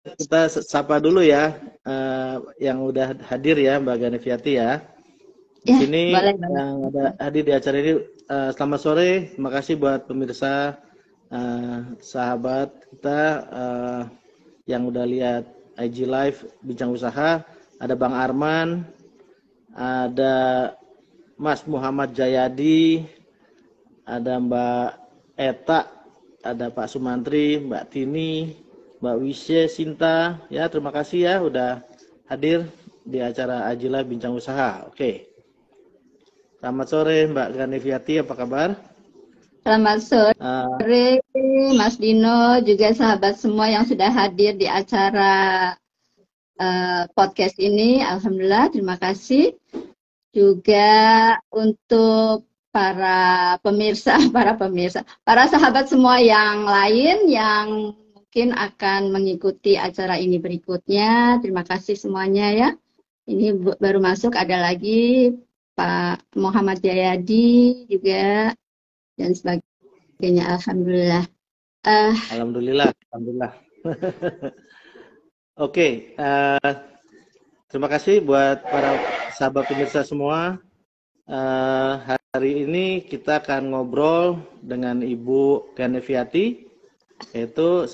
kita sapa dulu ya yang udah hadir ya Mbak Ganeviati ya. Di Ya, sini boleh. yang ada hadir di acara ini, selamat sore. Terima kasih buat pemirsa, sahabat kita yang udah lihat IG Live Bincang Usaha. Ada Bang Arman, ada Mas Muhammad Jayadi, ada Mbak Eta, ada Pak Sumantri, Mbak Tini, Mbak Wisye, Sinta. Ya, terima kasih ya udah hadir di acara Ajila Bincang Usaha. Oke. Selamat sore Mbak Ganeviati, apa kabar? Selamat sore, Mas Dino, juga sahabat semua yang sudah hadir di acara podcast ini. Alhamdulillah, terima kasih. Juga untuk para pemirsa, para sahabat semua yang lain yang mungkin akan mengikuti acara ini berikutnya. Terima kasih semuanya ya. Ini baru masuk, ada lagi Pak Muhammad Jayadi juga dan sebagainya. Alhamdulillah. Alhamdulillah. Oke, terima kasih buat para sahabat pemirsa semua. Hari ini kita akan ngobrol dengan Ibu Ganeviati, yaitu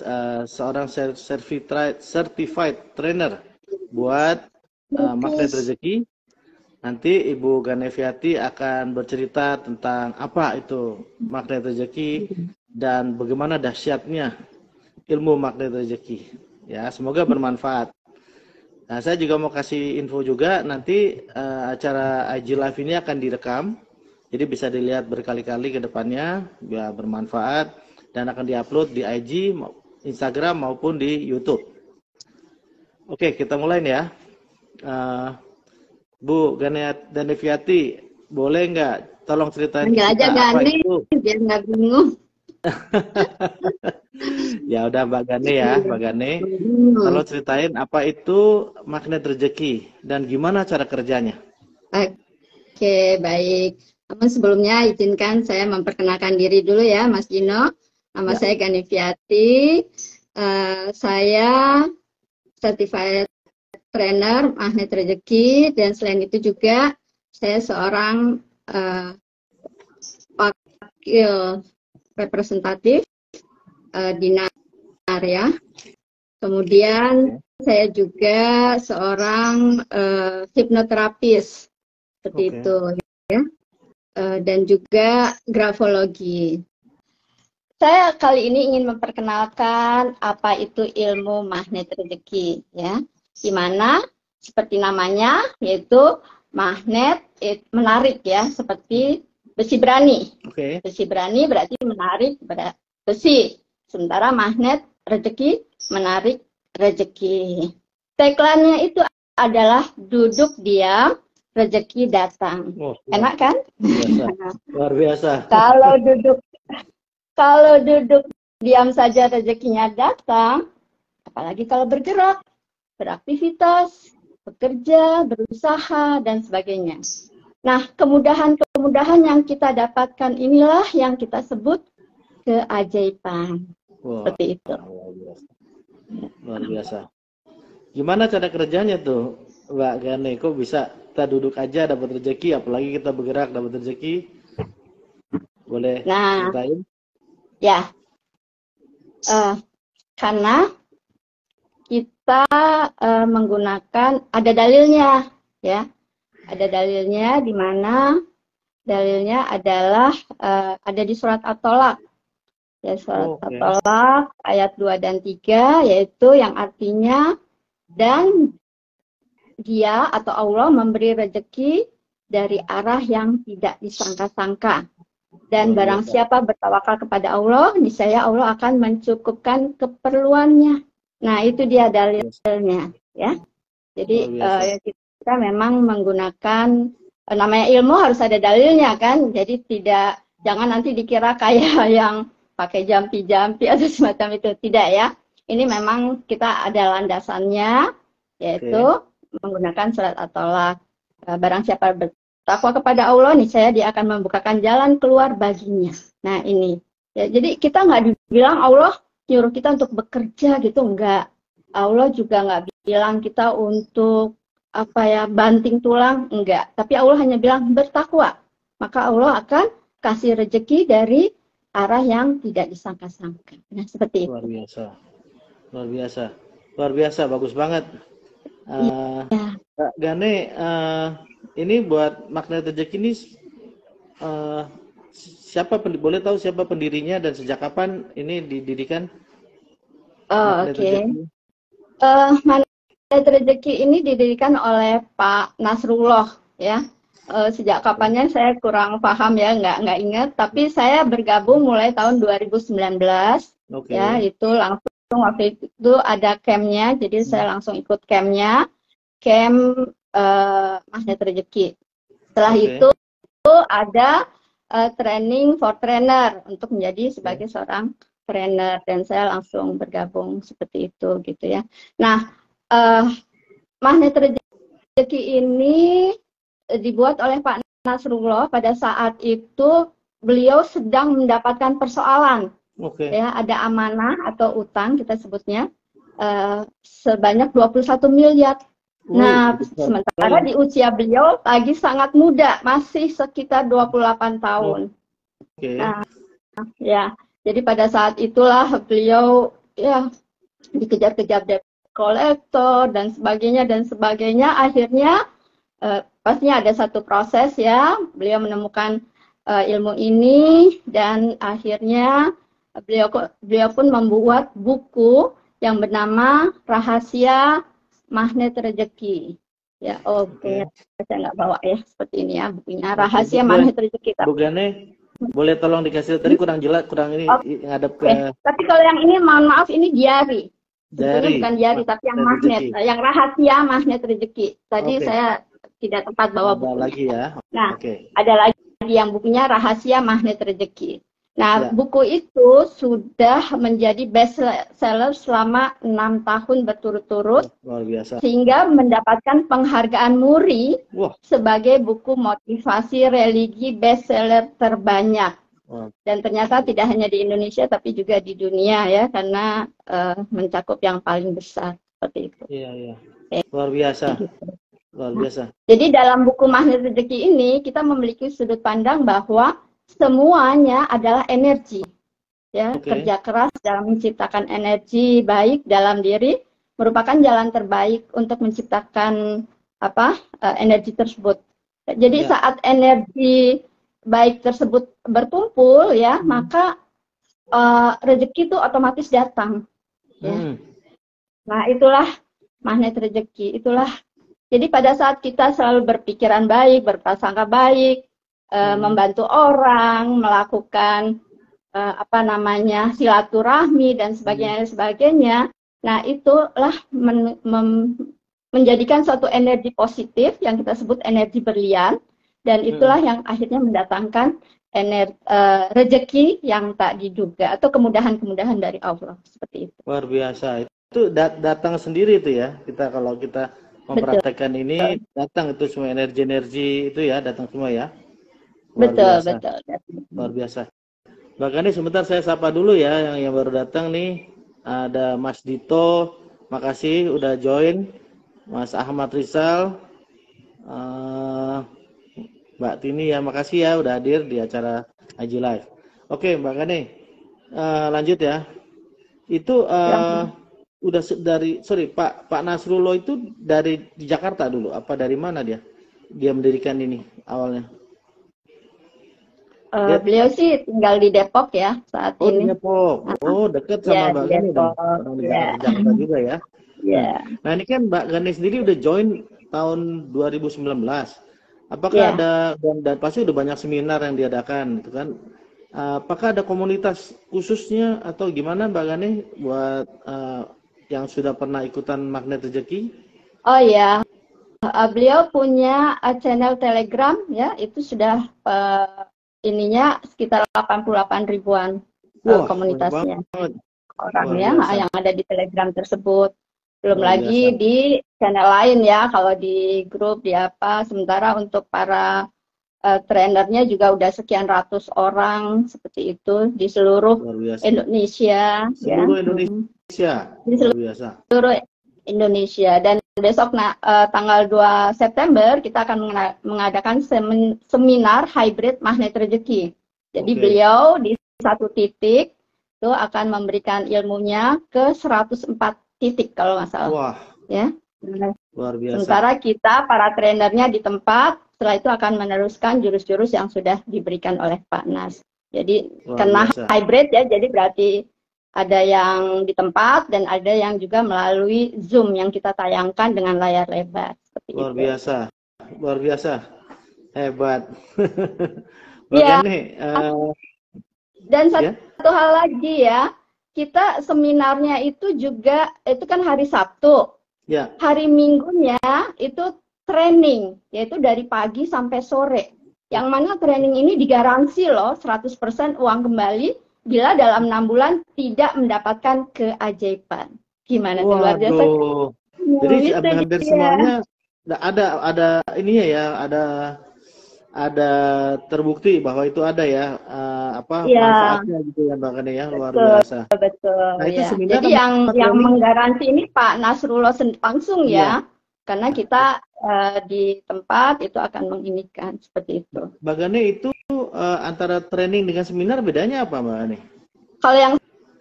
seorang certified trainer buat magnet rezeki. Nanti Ibu Ganeviati akan bercerita tentang apa itu magnet rezeki dan bagaimana dahsyatnya ilmu magnet rezeki. Ya, semoga bermanfaat. Nah, saya juga mau kasih info juga, nanti acara IG Live ini akan direkam, jadi bisa dilihat berkali-kali ke depannya, biar bermanfaat, dan akan diupload di IG, Instagram maupun di YouTube. Oke, kita mulai nih ya. Bu Ganeviati, boleh nggak tolong ceritain kita apa itu? Biar nggak bingung. Ya udah Mbak Gane ya, Mbak Gane. Tolong ceritain apa itu magnet rezeki dan gimana cara kerjanya. Oke, baik. Namun sebelumnya izinkan saya memperkenalkan diri dulu ya, Mas Dino. Nama saya Ganeviati. Saya certified trainer magnet rezeki, dan selain itu juga saya seorang wakil representatif Dinar ya. Kemudian saya juga seorang hipnoterapis seperti itu ya. Dan juga grafologi. Saya kali ini ingin memperkenalkan apa itu ilmu magnet rezeki ya. Di mana seperti namanya yaitu magnet menarik ya, seperti besi berani. Besi berani berarti menarik besi. Sementara magnet rezeki menarik rezeki. Tagline-nya itu adalah duduk diam, rezeki datang. Enak kan? Luar biasa. Kalau duduk diam saja rezekinya datang, apalagi kalau bergerak, beraktivitas, bekerja, berusaha, dan sebagainya. Nah, kemudahan-kemudahan yang kita dapatkan inilah yang kita sebut keajaiban. Seperti itu. Luar biasa. Gimana cara kerjanya tuh, Mbak Gane? Kok bisa kita duduk aja dapat rezeki, apalagi kita bergerak dapat rezeki? Boleh ceritain? Ya, karena kita menggunakan, ada dalilnya ya, ada dalilnya, di mana dalilnya adalah ada di surat At-Tolak ya, surat At-Tolak ayat 2 dan 3, yaitu yang artinya, dan dia atau Allah memberi rezeki dari arah yang tidak disangka-sangka, dan barang siapa bertawakal kepada Allah, niscaya Allah akan mencukupkan keperluannya. Nah, itu dia dalilnya ya. Jadi kita memang menggunakan, namanya ilmu harus ada dalilnya kan. Jadi jangan nanti dikira kayak yang pakai jampi-jampi atau semacam itu, tidak ya. Ini memang kita ada landasannya, yaitu menggunakan surat At-Tolak. Barang siapa bertakwa kepada Allah, niscaya dia akan membukakan jalan keluar baginya. Nah ini ya, jadi kita nggak dibilang Allah nyuruh kita untuk bekerja gitu, enggak. Allah juga nggak bilang kita untuk apa ya banting tulang, enggak. Tapi Allah hanya bilang bertakwa. Maka Allah akan kasih rezeki dari arah yang tidak disangka-sangka. Nah, seperti Luar itu. biasa. Luar biasa. Luar biasa, bagus banget. Kak Gane, ini buat magnet rezeki ini siapa boleh tahu siapa pendirinya dan sejak kapan ini didirikan Oh, magnet oke. rezeki? Magnet rezeki ini didirikan oleh Pak Nasrullah ya. Sejak kapannya saya kurang paham ya, nggak ingat. Tapi saya bergabung mulai tahun 2019 Oke. ya, itu langsung waktu itu ada campnya, jadi saya langsung ikut campnya, camp magnet rezeki. Setelah itu ada training for trainer untuk menjadi sebagai seorang trainer dan saya langsung bergabung seperti itu gitu ya. Nah, magnet rezeki ini dibuat oleh Pak Nasrullah pada saat itu beliau sedang mendapatkan persoalan. Ya, ada amanah atau utang kita sebutnya sebanyak 21 miliar. Nah, sementara di usia beliau lagi sangat muda, masih sekitar 28 tahun. Nah, ya, jadi pada saat itulah beliau ya dikejar-kejar debt collector dan sebagainya. Akhirnya pastinya ada satu proses ya, beliau menemukan ilmu ini dan akhirnya beliau pun membuat buku yang bernama Rahasia Magnet Rezeki. Ya, oke. Saya nggak bawa ya seperti ini ya bukunya. Rahasia Magnet Rezeki. Bu Gane, boleh tolong dikasih tadi kurang jelas, kurang ini ngadep ke. Tapi kalau yang ini mohon maaf ini diari. Sebetulnya Dari bukan diari tapi yang magnet, yang rahasia magnet rezeki. Tadi saya tidak tepat bawa bukunya. Lagi ya. Nah, ada lagi yang bukunya Rahasia Magnet Rezeki. Nah, buku itu sudah menjadi best seller selama 6 tahun berturut-turut. Luar biasa. Sehingga mendapatkan penghargaan Muri sebagai buku motivasi religi best seller terbanyak. Dan ternyata tidak hanya di Indonesia tapi juga di dunia ya, karena mencakup yang paling besar seperti itu. Iya. Luar biasa. Luar biasa. Jadi dalam buku Magnet Rezeki ini kita memiliki sudut pandang bahwa semuanya adalah energi. Ya, kerja keras dalam menciptakan energi baik dalam diri merupakan jalan terbaik untuk menciptakan energi tersebut. Jadi saat energi baik tersebut berkumpul ya, maka rezeki itu otomatis datang. Ya. Nah, itulah magnet rezeki. Jadi pada saat kita selalu berpikiran baik, berprasangka baik, membantu orang, melakukan silaturahmi dan sebagainya. Nah, itulah menjadikan suatu energi positif yang kita sebut energi berlian, dan itulah yang akhirnya mendatangkan rezeki yang tak diduga atau kemudahan-kemudahan dari Allah seperti itu. Luar biasa. Itu datang sendiri itu ya. Kalau kita mempraktekkan ini datang itu semua energi itu ya, datang semua ya. Betul. Luar biasa. Bahkan ini sebentar saya sapa dulu ya yang baru datang nih. Ada Mas Dito, makasih udah join. Mas Ahmad Rizal, Mbak Tini ya, makasih ya udah hadir di acara Haji Live. Oke, Mbak Gane, lanjut ya. Itu udah Pak Nasrullah itu di Jakarta dulu, apa dari mana dia mendirikan ini awalnya? Beliau sih tinggal di Depok ya saat ini. Di Depok. Dekat sama Mbak Gane dong. Orang di Jakarta juga ya. Nah, ini kan Mbak Gane sendiri udah join tahun 2019. Apakah ada dan pasti udah banyak seminar yang diadakan gitu kan? Apakah ada komunitas khususnya atau gimana Mbak Gane buat yang sudah pernah ikutan Magnet Rezeki? Oh ya, beliau punya channel Telegram ya, itu sudah ininya sekitar 88 ribuan komunitasnya orang ya yang ada di Telegram tersebut. Belum lagi di channel lain ya, kalau di grup di sementara untuk para trainernya juga udah sekian ratus orang seperti itu di seluruh Indonesia. Seluruh Indonesia. di Luar biasa. seluruh Indonesia. Dan besok tanggal 2 September kita akan mengadakan seminar hybrid magnet rezeki. Jadi Oke. beliau di satu titik itu akan memberikan ilmunya ke 104 titik kalau nggak salah. Wah, Ya. luar biasa. Sementara kita para trainernya di tempat, setelah itu akan meneruskan jurus-jurus yang sudah diberikan oleh Pak Nas. Jadi Luar karena biasa. hybrid ya, jadi berarti ada yang di tempat dan ada yang juga melalui Zoom yang kita tayangkan dengan layar lebar. Seperti Luar itu. biasa. Luar biasa. Hebat. Ya. Makanya, Dan ya? satu hal lagi ya, kita seminarnya itu juga, itu kan hari Sabtu. Ya. Hari Minggunya itu training, yaitu dari pagi sampai sore. Yang mana training ini digaransi loh 100% uang kembali bila dalam 6 bulan tidak mendapatkan keajaiban. Gimana tuh, luar biasa? Waduh. Jadi hampir semuanya ada ininya ya, ada terbukti bahwa itu ada ya manfaatnya gitu ya Mbak Kane ya, luar biasa. Betul. Nah, itu Ya. seminar Jadi yang menggaransi ini Pak Nasrullah langsung ya, karena kita di tempat itu akan menginikan seperti itu. Mbak Kane itu antara training dengan seminar bedanya apa Mbak Kane? Kalau yang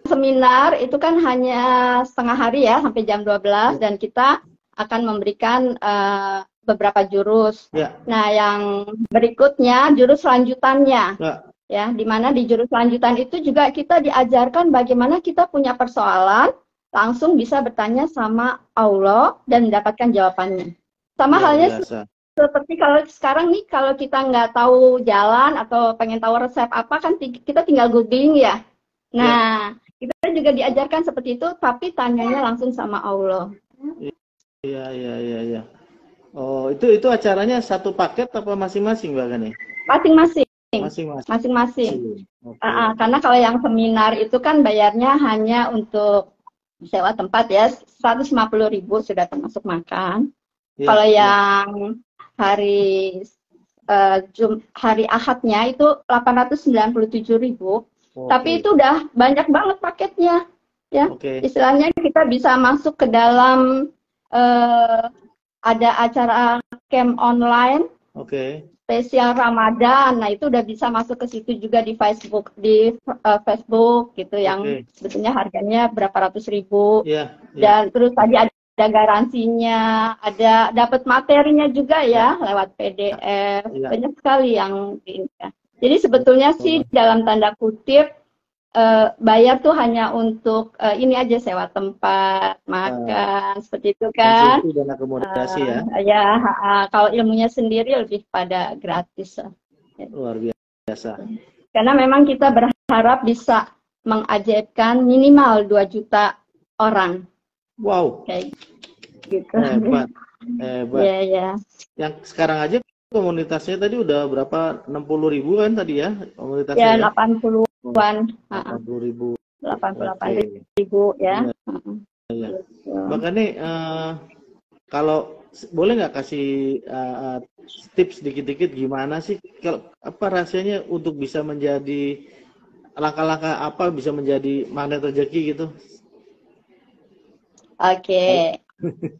seminar itu kan hanya setengah hari ya, sampai jam 12 dan kita akan memberikan beberapa jurus. Ya. Nah, yang berikutnya jurus lanjutannya. Ya, di mana di jurus lanjutan itu juga kita diajarkan bagaimana kita punya persoalan, langsung bisa bertanya sama Allah dan mendapatkan jawabannya. Sama halnya seperti kalau sekarang nih, kalau kita nggak tahu jalan atau pengen tahu resep apa, kan kita tinggal googling ya. Nah, kita juga diajarkan seperti itu, tapi tanyanya langsung sama Allah. Iya. Oh, itu acaranya satu paket apa masing-masing Mbak Kane? Masing-masing. Okay. Karena kalau yang seminar itu kan bayarnya hanya untuk sewa tempat ya, 150.000 sudah termasuk makan. Kalau yang hari Ahadnya itu 897.000. Tapi itu udah banyak banget paketnya. Ya. Istilahnya kita bisa masuk ke dalam ada acara camp online. Spesial Ramadan. Nah, itu udah bisa masuk ke situ juga di Facebook gitu yang sebetulnya harganya berapa ratus ribu. Dan terus tadi ada garansinya, ada dapat materinya juga ya lewat PDF. Banyak sekali yang jadi sebetulnya sih dalam tanda kutip bayar tuh hanya untuk ini aja, sewa tempat, makan, seperti itu kan. Dan akomodasi Kalau ilmunya sendiri lebih pada gratis. Luar biasa. Karena memang kita berharap bisa mengajaibkan minimal 2 juta orang. Wow. Kayak gitu. Hebat. Iya. Yang sekarang aja komunitasnya tadi udah berapa? 60.000 kan tadi ya komunitasnya? Ya, 80-an. 80.000. 88.000 ya. Makanya kalau boleh nggak kasih tips dikit-dikit gimana sih kalau apa rahasianya untuk bisa menjadi langkah-langkah apa bisa menjadi magnet rezeki gitu? Oke.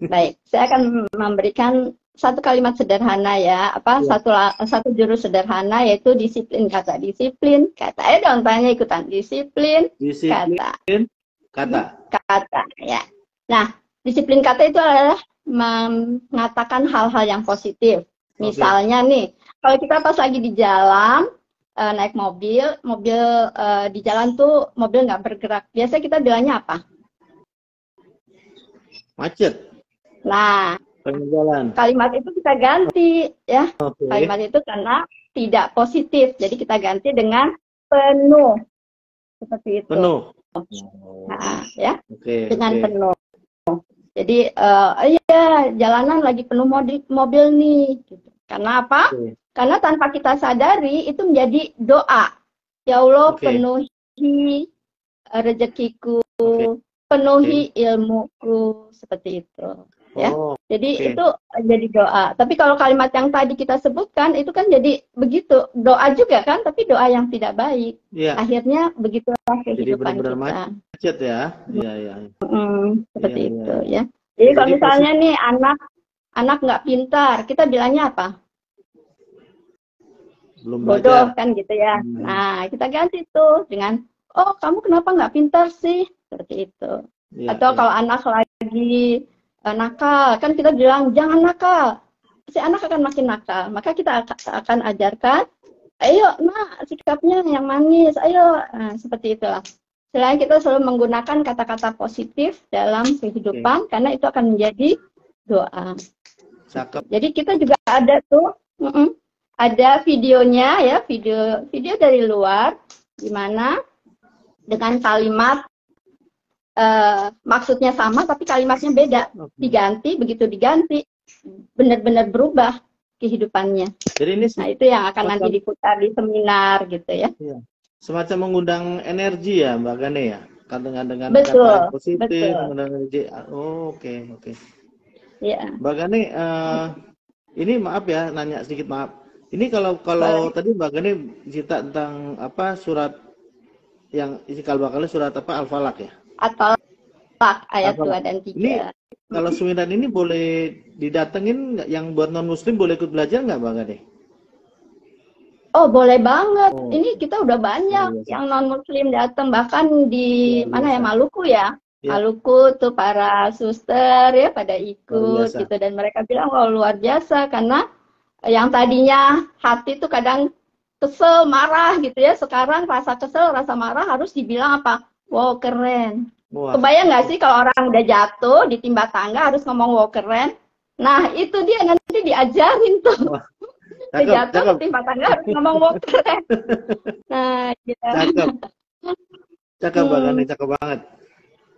Baik, saya akan memberikan satu kalimat sederhana ya, satu jurus sederhana yaitu disiplin kata. Dong tanya ikutan. Disiplin kata ya. Nah, disiplin kata itu adalah mengatakan hal-hal yang positif. Misalnya nih, kalau kita pas lagi di jalan naik mobil di jalan tuh mobil nggak bergerak. Biasa kita bilangnya apa? Macet. Nah, kalimat itu kita ganti ya. Kalimat itu karena tidak positif. Jadi kita ganti dengan penuh. Seperti itu. Penuh. Nah, ya. Dengan penuh. Jadi jalanan lagi penuh mobil nih. Gitu. Karena apa? Karena tanpa kita sadari itu menjadi doa. Ya Allah, penuhi rezekiku, penuhi ilmuku, seperti itu. Ya, jadi itu jadi doa. Tapi kalau kalimat yang tadi kita sebutkan itu kan jadi begitu doa juga kan, tapi doa yang tidak baik. Akhirnya begitulah kehidupan kita. Chat ya. Iya, iya. Seperti Iya, itu iya. ya. Jadi kalau Jadi misalnya nih anak nggak pintar, kita bilangnya apa? belum Bodoh belajar. kan gitu ya. Nah, kita ganti tuh dengan, oh kamu kenapa nggak pintar sih? Seperti itu. Iya, Atau iya. kalau anak lagi nakal, kan kita bilang jangan nakal. Si anak akan makin nakal. Maka kita akan ajarkan, ayo nak sikapnya yang manis, ayo. Nah, seperti itulah. Selain kita selalu menggunakan kata-kata positif dalam kehidupan, karena itu akan menjadi doa. Cakep. Jadi kita juga ada tuh, ada videonya ya, video dari luar, di mana dengan kalimat maksudnya sama tapi kalimatnya beda, diganti, begitu diganti benar-benar berubah kehidupannya. Jadi ini Nah itu yang akan nanti diputar di seminar gitu ya. Iya. Semacam mengundang energi ya Mbak Gane ya, dengan Betul, kata yang positif, betul. mengundang energi. Oh, oke. Ya. Mbak Gane, ini maaf ya, nanya sedikit maaf. Ini kalau tadi Mbak Gane cerita tentang apa surat yang isi kalbakalnya surat apa Al-Falaq ya? Al-Falaq ayat Al-Falaq. 2 dan 3. Ini kalau seminar ini boleh didatengin yang buat non muslim boleh ikut belajar nggak Mbak Gane? Oh boleh banget. Ini kita udah banyak yang non muslim datang, bahkan di mana ya, Maluku ya. Maluku tuh para suster ya pada ikut gitu, dan mereka bilang oh luar biasa, karena yang tadinya hati tuh kadang kesel, marah gitu ya, sekarang rasa kesel, rasa marah harus dibilang apa? Wow keren. Kebayang nggak sih kalau orang udah jatuh ditimba tangga harus ngomong wow keren? Nah itu dia nanti diajarin tuh. Jatuh ketimpa tangga harus ngomong wow keren. Nah gitu. Cakep banget, cakep banget.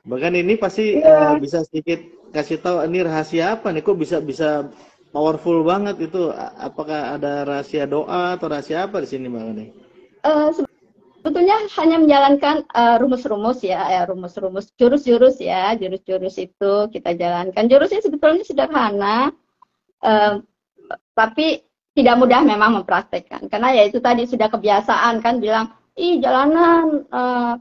Bahkan ini pasti bisa sedikit kasih tahu ini rahasia apa nih, kok bisa powerful banget itu. Apakah ada rahasia doa atau rahasia apa di sini Mbak Gane? Sebetulnya hanya menjalankan rumus-rumus ya, rumus-rumus, jurus-jurus ya, jurus-jurus itu kita jalankan. Jurusnya sebetulnya sederhana, tapi tidak mudah memang mempraktekkan, karena ya itu tadi sudah kebiasaan kan bilang, ih jalanan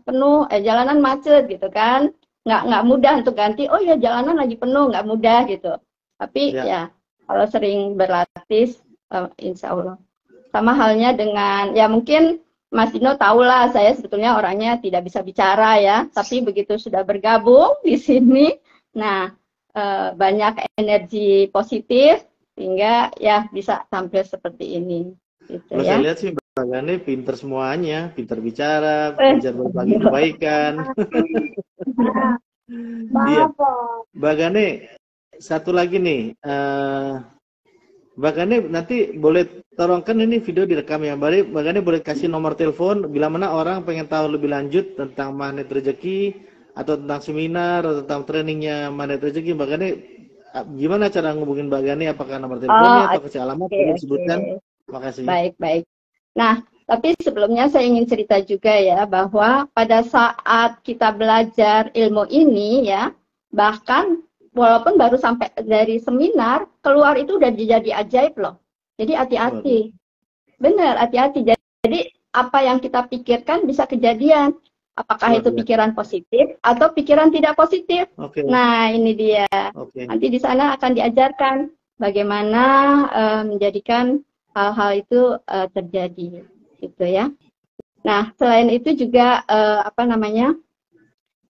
penuh, jalanan macet gitu kan, nggak mudah untuk ganti, oh ya jalanan lagi penuh, nggak mudah gitu. Tapi ya kalau sering berlatih, insya Allah. Sama halnya dengan, ya mungkin Mas Dino tahulah saya sebetulnya orangnya tidak bisa bicara ya, tapi begitu sudah bergabung di sini, nah banyak energi positif, sehingga ya bisa tampil seperti ini. Gitu, kalau ya. saya lihat sih Mbak Gane pinter semuanya, pinter bicara, pinter berbagi kebaikan. Iya. Mbak Gane, satu lagi nih, Mbak Gane nanti boleh tolongkan ini video direkam ya. Mbak Gane boleh kasih nomor telepon bila mana orang pengen tahu lebih lanjut tentang magnet rezeki atau tentang seminar atau tentang trainingnya magnet rezeki. Mbak Gane gimana cara ngubungin Mbak Gane? Apakah nomor teleponnya atau kasih alamat boleh disebutkan? Makasih. Baik. Nah, tapi sebelumnya saya ingin cerita juga ya bahwa pada saat kita belajar ilmu ini ya, bahkan walaupun baru sampai dari seminar, keluar itu udah jadi ajaib loh. Jadi hati-hati. Benar, hati-hati. Jadi apa yang kita pikirkan bisa kejadian. Apakah itu pikiran positif atau pikiran tidak positif. Nah, ini dia. Nanti di sana akan diajarkan bagaimana menjadikan hal-hal itu terjadi. Gitu ya. Nah, selain itu juga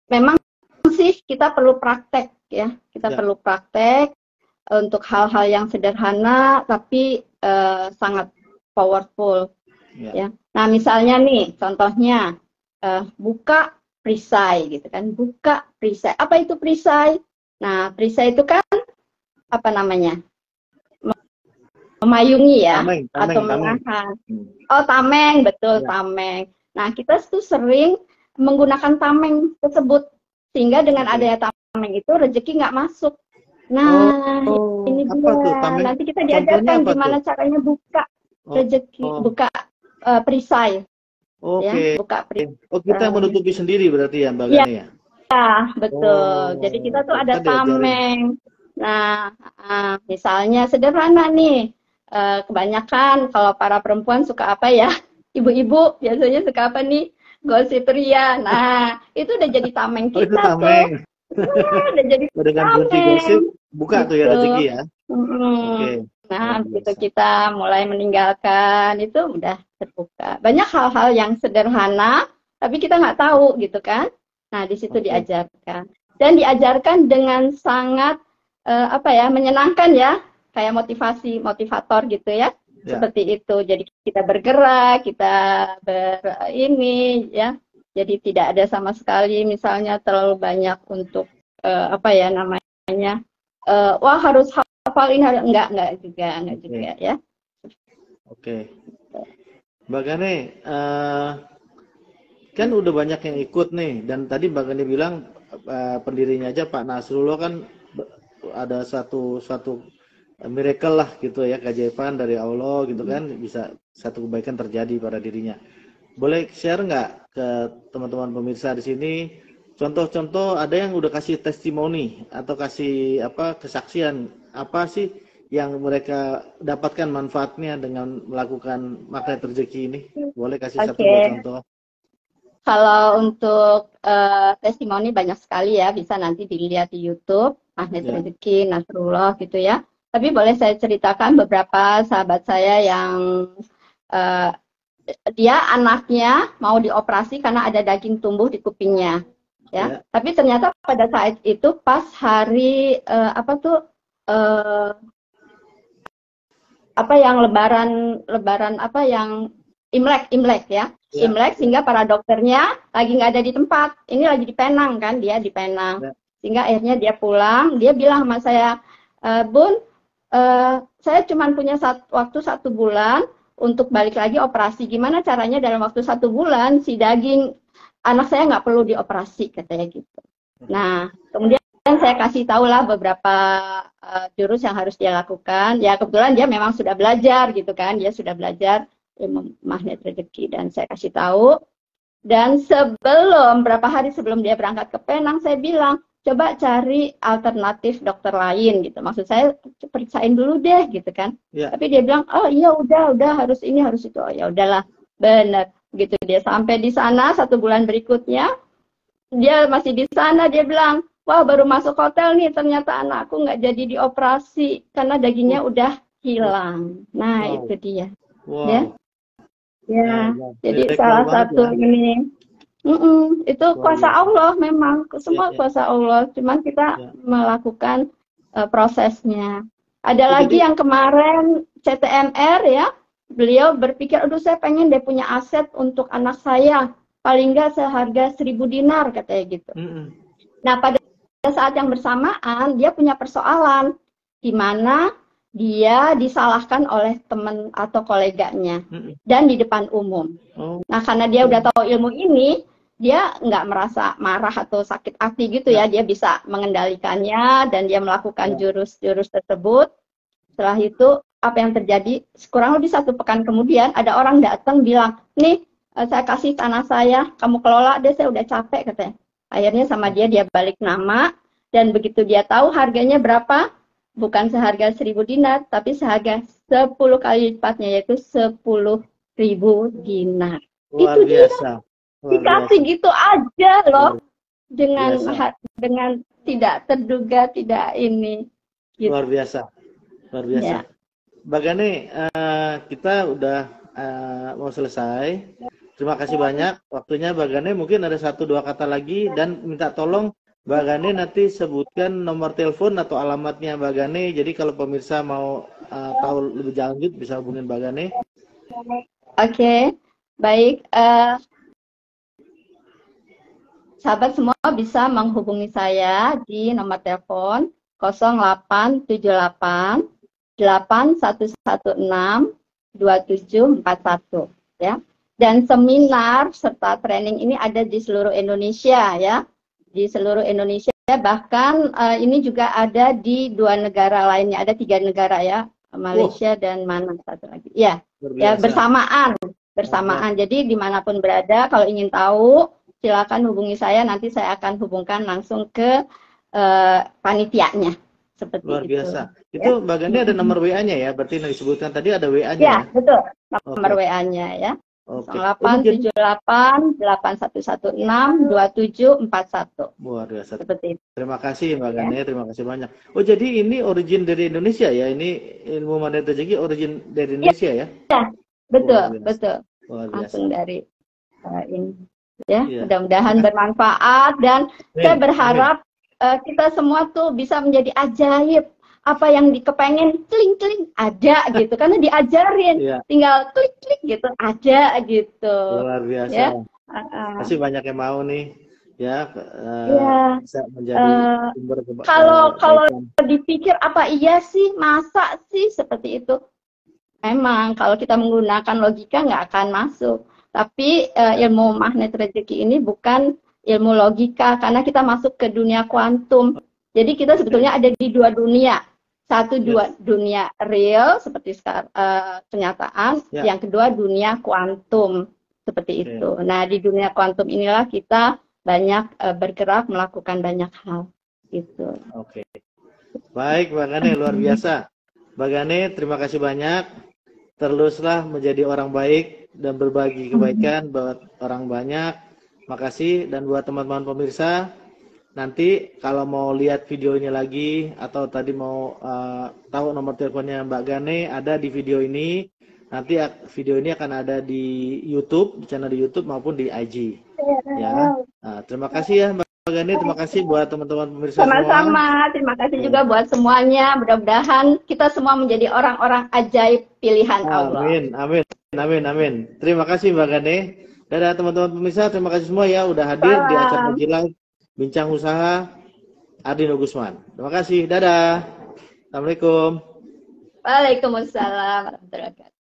memang sih kita perlu praktek ya. Kita perlu praktek untuk hal-hal yang sederhana tapi sangat powerful ya. Nah, misalnya nih contohnya buka perisai gitu kan. Buka perisai. Apa itu perisai? Nah, perisai itu kan apa namanya? Memayungi ya, atau menahan. Oh, tameng, betul, tameng. Nah, kita tuh sering menggunakan tameng tersebut, sehingga dengan adanya tameng itu rezeki nggak masuk. Nah, ini dia. Nanti kita diajarkan gimana caranya buka rezeki, buka perisai. Ya, buka perisai. Oh, kita menutupi sendiri berarti ya, Mbak Gane ya? Ya, betul. Jadi kita tuh ada tameng. Nah, misalnya sederhana nih. Kebanyakan kalau para perempuan suka apa ya, ibu-ibu biasanya suka apa nih, gosip pria. Nah, itu udah jadi tameng Oh, itu kita tameng. tuh. Udah jadi Dengan kunci gosip, tameng. buka tuh ya Gitu. rezeki ya. Oke, luar Nah, begitu biasa. kita mulai meninggalkan itu udah terbuka. Banyak hal-hal yang sederhana, tapi kita nggak tahu gitu kan. Nah, di situ Oke, diajarkan. Dan diajarkan dengan sangat apa ya, menyenangkan ya, kayak motivator gitu ya. ya. Seperti itu. Jadi kita bergerak, kita ini ya. Jadi tidak ada sama sekali misalnya terlalu banyak untuk apa ya namanya, wah harus hafal ini, enggak juga Oke, ya. oke. Mbak Gane, kan udah banyak yang ikut nih, dan tadi Mbak Gane bilang pendirinya aja Pak Nasrullah kan ada satu miracle lah gitu ya, keajaiban dari Allah gitu kan, bisa satu kebaikan terjadi pada dirinya. Boleh share nggak ke teman-teman pemirsa di sini contoh-contoh, ada yang udah kasih testimoni atau kasih apa kesaksian apa sih yang mereka dapatkan manfaatnya dengan melakukan magnet rezeki ini? Boleh kasih satu dua Oke. contoh? Kalau untuk testimoni banyak sekali ya, bisa nanti dilihat di YouTube, Magnet Ya, Rezeki, Nasrullah gitu ya. Tapi boleh saya ceritakan beberapa sahabat saya yang eh, dia anaknya mau dioperasi karena ada daging tumbuh di kupingnya, ya. ya, Tapi ternyata pada saat itu pas hari apa tuh eh, apa yang lebaran apa yang Imlek ya. ya, Imlek sehingga para dokternya lagi nggak ada di tempat. Ini lagi di Penang kan, dia di Penang. ya. Sehingga akhirnya dia pulang, dia bilang sama saya, Bun, saya cuma punya waktu 1 bulan untuk balik lagi operasi. Gimana caranya dalam waktu 1 bulan si daging anak saya nggak perlu dioperasi, katanya gitu. Nah, kemudian saya kasih tahu lah beberapa jurus yang harus dia lakukan. Ya kebetulan dia memang sudah belajar gitu kan, dia sudah belajar ilmu magnet rezeki dan saya kasih tahu. Dan berapa hari sebelum dia berangkat ke Penang, saya bilang coba cari alternatif dokter lain gitu. Maksud saya periksain dulu deh gitu kan. Ya. Tapi dia bilang, oh iya udah harus ini harus itu. Oh ya udahlah, benar. Gitu dia sampai di sana 1 bulan berikutnya, dia masih di sana, dia bilang, wah baru masuk hotel nih, ternyata anakku nggak jadi dioperasi karena dagingnya udah hilang. Nah Wow, itu dia, ya, wow, ya. Jadi miracle salah banget satu ya, ini, itu luar kuasa biasa. Allah memang, Ya, semua ya, kuasa Allah. Cuman kita ya. melakukan prosesnya. Ada Oh, lagi jadi, yang kemarin CTMR ya, beliau berpikir, aduh saya pengen deh punya aset untuk anak saya, paling nggak seharga 1.000 dinar katanya gitu. Nah pada saat yang bersamaan dia punya persoalan di mana dia disalahkan oleh teman atau koleganya dan di depan umum. oh, Nah karena dia udah tahu ilmu ini, dia nggak merasa marah atau sakit hati gitu ya, ya, dia bisa mengendalikannya dan dia melakukan ya. jurus-jurus tersebut. Setelah itu apa yang terjadi, kurang lebih 1 pekan kemudian ada orang datang bilang, nih saya kasih tanah saya, kamu kelola deh, saya udah capek katanya. Akhirnya sama dia balik nama, dan begitu dia tahu harganya berapa, bukan seharga 1.000 dinar, tapi seharga 10 kali lipatnya, yaitu 10.000 dinar. Luar Itu dia biasa, luar dikasih biasa, gitu aja loh, luar biasa, dengan tidak terduga, tidak ini gitu luar biasa, luar biasa. ya. Mbak Gani, kita udah mau selesai. Terima kasih banyak waktunya Mbak Gani. Mungkin ada 1-2 kata lagi dan minta tolong Mbak Gani nanti sebutkan nomor telepon atau alamatnya Mbak Gani. Jadi kalau pemirsa mau tahu lebih lanjut bisa hubungin Mbak Gani. Oke, baik. Sahabat semua bisa menghubungi saya di nomor telepon 0878 8116 2741 ya. Dan seminar serta training ini ada di seluruh Indonesia ya. Di seluruh Indonesia, bahkan ini juga ada di 2 negara lainnya, ada 3 negara ya, Malaysia dan mana satu lagi. Ya, ya bersamaan. Jadi dimanapun berada, kalau ingin tahu silakan hubungi saya, nanti saya akan hubungkan langsung ke panitianya. Seperti Luar biasa. itu. Itu Ya? Mbak Gani ada nomor WA-nya ya? Berarti yang disebutkan tadi ada WA-nya Ya, ya? betul. Nomor WA-nya ya. Oke. 0878 8116 2741. Luar biasa. Seperti itu. Terima kasih Mbak Ya. Gane, terima kasih banyak. Oh jadi ini origin dari Indonesia ya? Ini ilmu magnet rezeki origin dari Indonesia ya? Ya, betul, Luar biasa. betul. Luar biasa. Langsung dari ini. Ya, Iya. mudah-mudahan bermanfaat dan saya Amin. berharap kita semua tuh bisa menjadi ajaib. Apa yang dikepengen kling-kling ada gitu karena diajarin. Iya. Tinggal klik-klik gitu ada gitu. Luar biasa. Ya. Masih banyak yang mau nih ya Ya. bisa menjadi sumber Kalau kebaikan. dipikir apa iya sih, masa sih seperti itu? Memang kalau kita menggunakan logika nggak akan masuk. Tapi ilmu magnet rezeki ini bukan ilmu logika karena kita masuk ke dunia kuantum. Jadi kita sebetulnya ada di dua dunia. Satu dunia real seperti kenyataan, yang kedua dunia kuantum seperti itu. Nah, di dunia kuantum inilah kita banyak bergerak melakukan banyak hal gitu. Oke. Baik, Mbak Gane, luar biasa. Mbak Gane, terima kasih banyak. Teruslah menjadi orang baik dan berbagi kebaikan buat orang banyak. Makasih. Dan buat teman-teman pemirsa, nanti kalau mau lihat videonya lagi atau tadi mau tahu nomor teleponnya Mbak Gane, ada di video ini. Nanti video ini akan ada di YouTube, di channel di YouTube maupun di IG. Ya. Nah, terima kasih ya Mbak Gane, terima kasih buat teman-teman pemirsa semua. Sama-sama, terima kasih juga buat semuanya. Mudah-mudahan kita semua menjadi orang-orang ajaib pilihan Allah. Amin, amin, amin, amin. Terima kasih Mbak Gane. Dadah teman-teman pemirsa, terima kasih semua ya udah hadir di acara Haji Live Bincang Usaha Ardino Gusman. Terima kasih, dadah. Assalamualaikum. Waalaikumsalam warahmatullahi wabarakatuh.